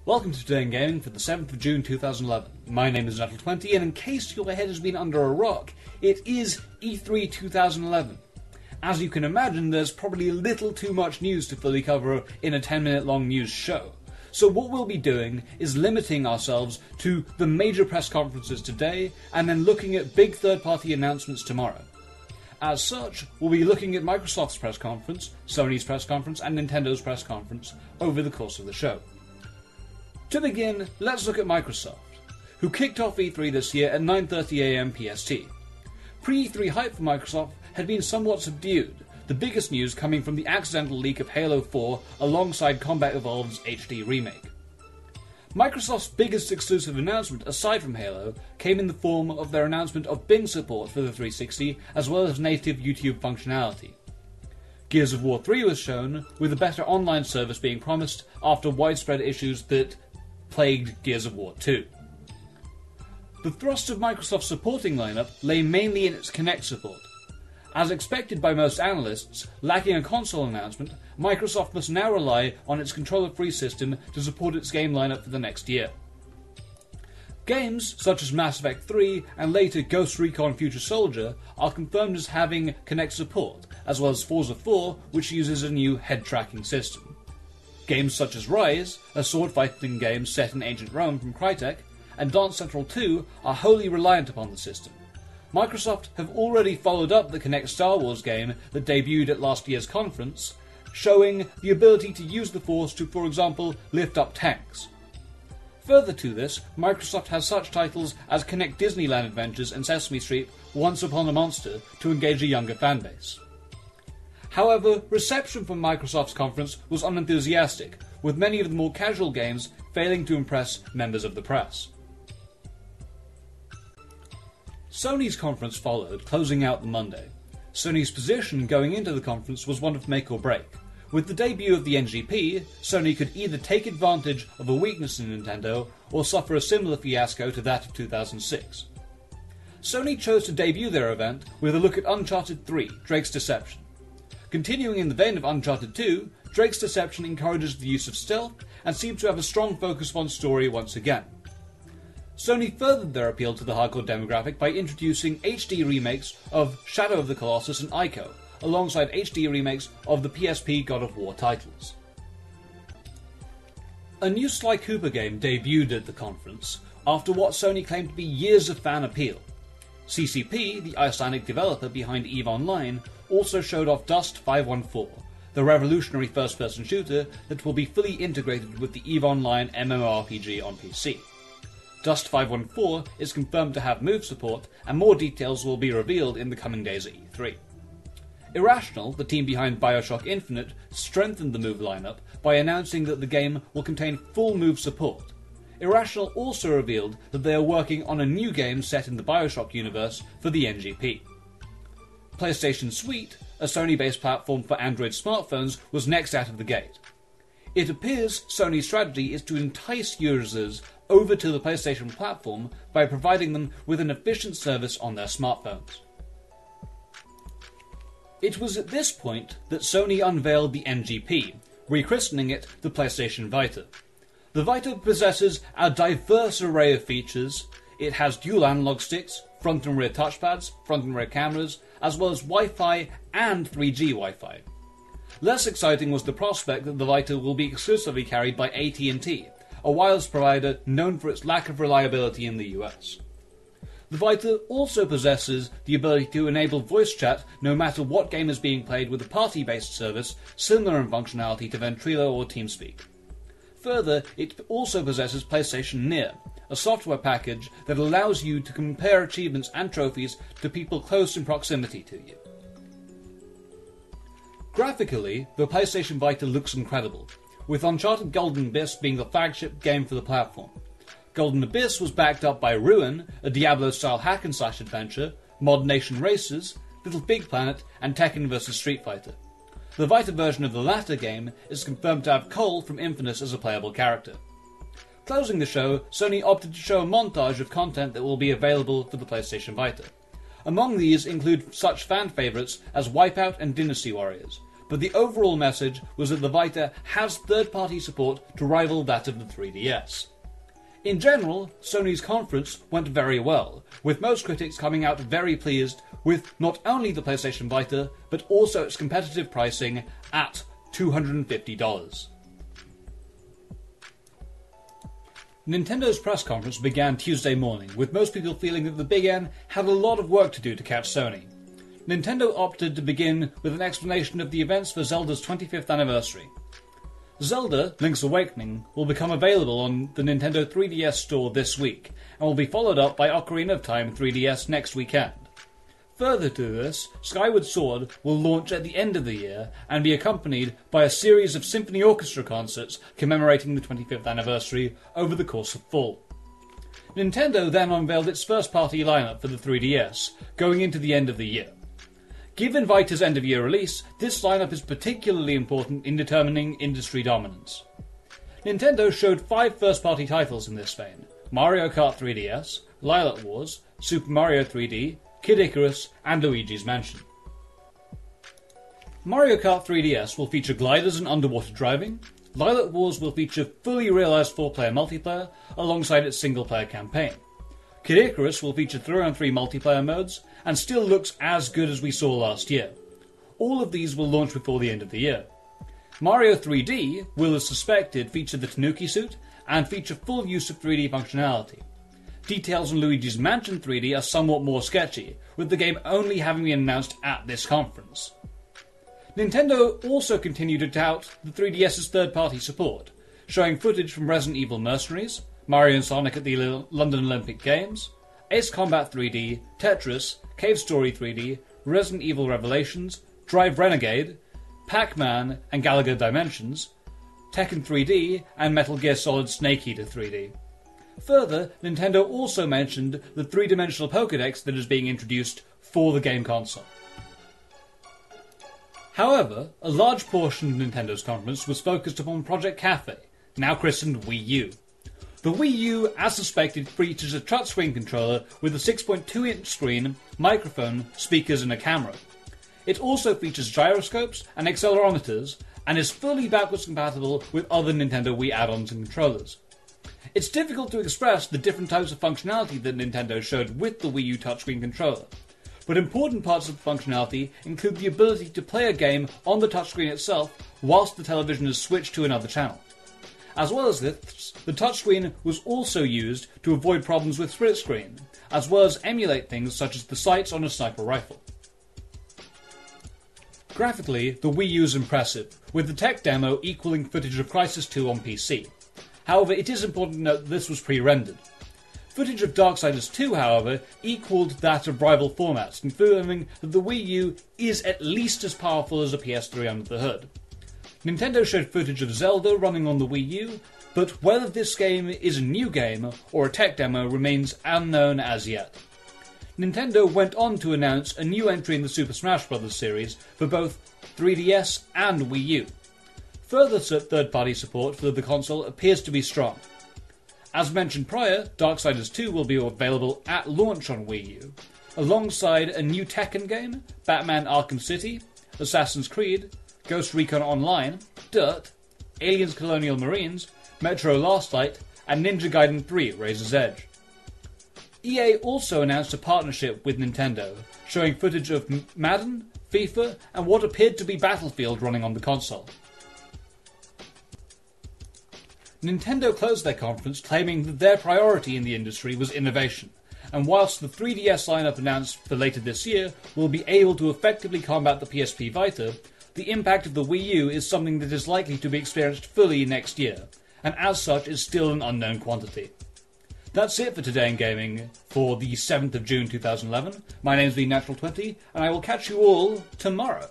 Welcome to Today in Gaming for the 7th of June 2011. My name is Nuttall20, and in case your head has been under a rock, it is E3 2011. As you can imagine, there's probably a little too much news to fully cover in a 10-minute long news show. So what we'll be doing is limiting ourselves to the major press conferences today, and then looking at big third-party announcements tomorrow. As such, we'll be looking at Microsoft's press conference, Sony's press conference, and Nintendo's press conference over the course of the show. To begin, let's look at Microsoft, who kicked off E3 this year at 9:30 AM PST. Pre-E3 hype for Microsoft had been somewhat subdued, the biggest news coming from the accidental leak of Halo 4 alongside Combat Evolved's HD remake. Microsoft's biggest exclusive announcement aside from Halo came in the form of their announcement of Bing support for the 360 as well as native YouTube functionality. Gears of War 3 was shown, with a better online service being promised after widespread issues that plagued Gears of War 2. The thrust of Microsoft's supporting lineup lay mainly in its Kinect support. As expected by most analysts, lacking a console announcement, Microsoft must now rely on its controller-free system to support its game lineup for the next year. Games such as Mass Effect 3 and later Ghost Recon Future Soldier are confirmed as having Kinect support, as well as Forza 4, which uses a new head-tracking system. Games such as Rise, a sword-fighting game set in ancient Rome from Crytek, and Dance Central 2 are wholly reliant upon the system. Microsoft have already followed up the Kinect Star Wars game that debuted at last year's conference, showing the ability to use the Force to, for example, lift up tanks. Further to this, Microsoft has such titles as Kinect Disneyland Adventures and Sesame Street Once Upon a Monster to engage a younger fanbase. However, reception from Microsoft's conference was unenthusiastic, with many of the more casual games failing to impress members of the press. Sony's conference followed, closing out the Monday. Sony's position going into the conference was one of make or break. With the debut of the NGP, Sony could either take advantage of a weakness in Nintendo or suffer a similar fiasco to that of 2006. Sony chose to debut their event with a look at Uncharted 3: Drake's Deception. Continuing in the vein of Uncharted 2, Drake's Deception encourages the use of stealth and seems to have a strong focus on story once again. Sony furthered their appeal to the hardcore demographic by introducing HD remakes of Shadow of the Colossus and Ico, alongside HD remakes of the PSP God of War titles. A new Sly Cooper game debuted at the conference after what Sony claimed to be years of fan appeal. CCP, the Icelandic developer behind EVE Online, also showed off Dust 514, the revolutionary first-person shooter that will be fully integrated with the EVE Online MMORPG on PC. Dust 514 is confirmed to have move support, and more details will be revealed in the coming days at E3. Irrational, the team behind Bioshock Infinite, strengthened the move lineup by announcing that the game will contain full move support. Irrational also revealed that they are working on a new game set in the Bioshock universe for the NGP. PlayStation Suite, a Sony-based platform for Android smartphones, was next out of the gate. It appears Sony's strategy is to entice users over to the PlayStation platform by providing them with an efficient service on their smartphones. It was at this point that Sony unveiled the NGP, rechristening it the PlayStation Vita. The Vita possesses a diverse array of features. It has dual analog sticks, front and rear touchpads, front and rear cameras, as well as Wi-Fi and 3G Wi-Fi. Less exciting was the prospect that the Vita will be exclusively carried by AT&T, a wireless provider known for its lack of reliability in the US. The Vita also possesses the ability to enable voice chat no matter what game is being played with a party-based service similar in functionality to Ventrilo or TeamSpeak. Further, it also possesses PlayStation Near, a software package that allows you to compare achievements and trophies to people close in proximity to you. Graphically, the PlayStation Vita looks incredible, with Uncharted Golden Abyss being the flagship game for the platform. Golden Abyss was backed up by Ruin, a Diablo-style hack-and-slash adventure, Mod Nation Races, Little Big Planet, and Tekken vs Street Fighter. The Vita version of the latter game is confirmed to have Cole from Infamous as a playable character. Closing the show, Sony opted to show a montage of content that will be available for the PlayStation Vita. Among these include such fan favourites as Wipeout and Dynasty Warriors, but the overall message was that the Vita has third-party support to rival that of the 3DS. In general, Sony's conference went very well, with most critics coming out very pleased with not only the PlayStation Vita, but also its competitive pricing at $250. Nintendo's press conference began Tuesday morning, with most people feeling that the Big N had a lot of work to do to catch Sony. Nintendo opted to begin with an explanation of the events for Zelda's 25th anniversary. Zelda: Link's Awakening will become available on the Nintendo 3DS store this week, and will be followed up by Ocarina of Time 3DS next weekend. Further to this, Skyward Sword will launch at the end of the year and be accompanied by a series of symphony orchestra concerts commemorating the 25th anniversary over the course of fall. Nintendo then unveiled its first-party lineup for the 3DS, going into the end of the year. Given Vita's end-of-year release, this lineup is particularly important in determining industry dominance. Nintendo showed 5 first-party titles in this vein: Mario Kart 3DS, Lylat Wars, Super Mario 3D, Kid Icarus, and Luigi's Mansion. Mario Kart 3DS will feature gliders and underwater driving. Lylat Wars will feature fully realised 4-player multiplayer alongside its single-player campaign. Kid Icarus will feature 3-on-3 multiplayer modes and still looks as good as we saw last year. All of these will launch before the end of the year. Mario 3D will, as suspected, feature the Tanuki suit and feature full use of 3D functionality. Details on Luigi's Mansion 3D are somewhat more sketchy, with the game only having been announced at this conference. Nintendo also continued to tout the 3DS's third-party support, showing footage from Resident Evil Mercenaries, Mario and Sonic at the London Olympic Games, Ace Combat 3D, Tetris, Cave Story 3D, Resident Evil Revelations, Drive Renegade, Pac-Man and Galaga Dimensions, Tekken 3D, and Metal Gear Solid Snake Eater 3D. Further, Nintendo also mentioned the three-dimensional Pokédex that is being introduced for the game console. However, a large portion of Nintendo's conference was focused upon Project Cafe, now christened Wii U. The Wii U, as suspected, features a touchscreen controller with a 6.2-inch screen, microphone, speakers and a camera. It also features gyroscopes and accelerometers, and is fully backwards compatible with other Nintendo Wii add-ons and controllers. It's difficult to express the different types of functionality that Nintendo showed with the Wii U touchscreen controller, but important parts of the functionality include the ability to play a game on the touchscreen itself whilst the television is switched to another channel. As well as this, the touchscreen was also used to avoid problems with split screen, as well as emulate things such as the sights on a sniper rifle. Graphically, the Wii U is impressive, with the tech demo equaling footage of Crysis 2 on PC. However, it is important to note that this was pre-rendered. Footage of Darksiders 2, however, equalled that of rival formats, confirming that the Wii U is at least as powerful as a PS3 under the hood. Nintendo showed footage of Zelda running on the Wii U, but whether this game is a new game or a tech demo remains unknown as yet. Nintendo went on to announce a new entry in the Super Smash Bros. Series for both 3DS and Wii U. Further third-party support for the console appears to be strong. As mentioned prior, Darksiders 2 will be available at launch on Wii U, alongside a new Tekken game, Batman Arkham City, Assassin's Creed, Ghost Recon Online, Dirt, Aliens Colonial Marines, Metro Last Light, and Ninja Gaiden 3 Razor's Edge. EA also announced a partnership with Nintendo, showing footage of Madden, FIFA, and what appeared to be Battlefield running on the console. Nintendo closed their conference claiming that their priority in the industry was innovation, and whilst the 3DS lineup announced for later this year will be able to effectively combat the PSP Vita, the impact of the Wii U is something that is likely to be experienced fully next year, and as such is still an unknown quantity. That's it for Today in Gaming for the 7th of June 2011. My name's been Natural20, and I will catch you all tomorrow.